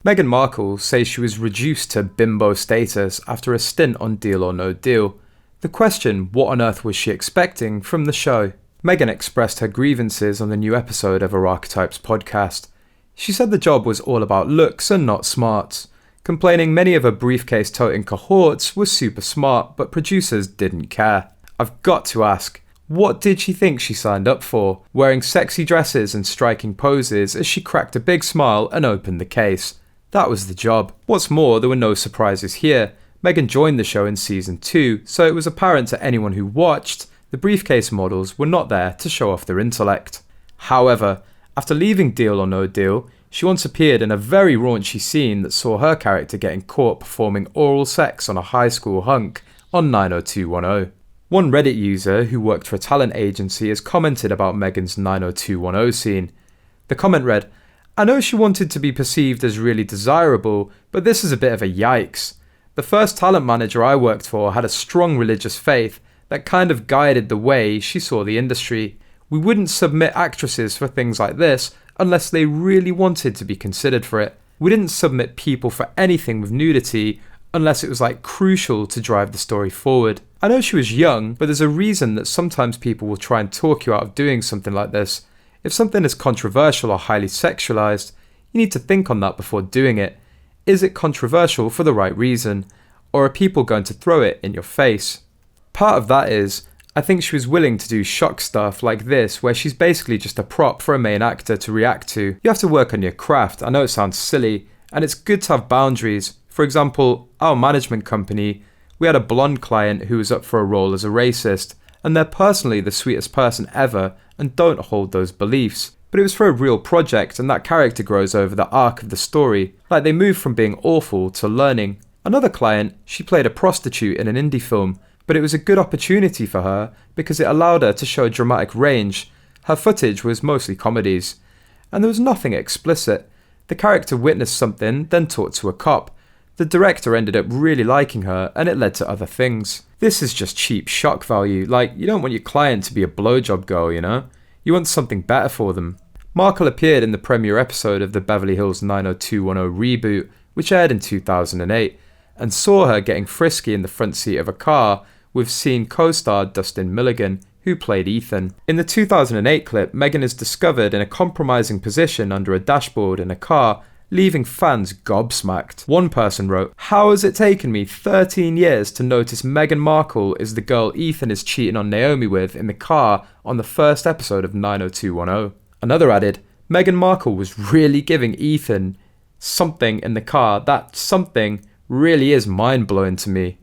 Meghan Markle says she was reduced to bimbo status after a stint on Deal or No Deal. The question, what on earth was she expecting from the show? Meghan expressed her grievances on the new episode of her Archetypes podcast. She said the job was all about looks and not smarts, complaining many of her briefcase-toting cohorts were super smart but producers didn't care. I've got to ask, what did she think she signed up for, wearing sexy dresses and striking poses as she cracked a big smile and opened the case? That was the job. What's more, there were no surprises here. Meghan joined the show in season 2, so it was apparent to anyone who watched, the briefcase models were not there to show off their intellect. However, after leaving Deal or No Deal, she once appeared in a very raunchy scene that saw her character getting caught performing oral sex on a high school hunk on 90210. One Reddit user who worked for a talent agency has commented about Meghan's 90210 scene. The comment read, "I know she wanted to be perceived as really desirable, but this is a bit of a yikes. The first talent manager I worked for had a strong religious faith that kind of guided the way she saw the industry. We wouldn't submit actresses for things like this unless they really wanted to be considered for it. We didn't submit people for anything with nudity unless it was crucial to drive the story forward." I know she was young, but there's a reason that sometimes people will try and talk you out of doing something like this. If something is controversial or highly sexualized, you need to think on that before doing it. Is it controversial for the right reason? Or are people going to throw it in your face? Part of that is, I think she was willing to do shock stuff like this where she's basically just a prop for a main actor to react to. You have to work on your craft. I know it sounds silly, and it's good to have boundaries. For example, our management company, we had a blonde client who was up for a role as a racist, and they're personally the sweetest person ever and don't hold those beliefs. But it was for a real project, and that character grows over the arc of the story. They move from being awful to learning. Another client, she played a prostitute in an indie film, but it was a good opportunity for her because it allowed her to show a dramatic range. Her footage was mostly comedies. And there was nothing explicit. The character witnessed something, then talked to a cop. The director ended up really liking her, and it led to other things. This is just cheap shock value. You don't want your client to be a blowjob girl, you know? You want something better for them. Markle appeared in the premiere episode of the Beverly Hills 90210 reboot, which aired in 2008, and saw her getting frisky in the front seat of a car with scene co-star Dustin Milligan, who played Ethan. In the 2008 clip, Meghan is discovered in a compromising position under a dashboard in a car, leaving fans gobsmacked. One person wrote, "How has it taken me 13 years to notice Meghan Markle is the girl Ethan is cheating on Naomi with in the car on the first episode of 90210. Another added, "Meghan Markle was really giving Ethan something in the car. That something really is mind-blowing to me."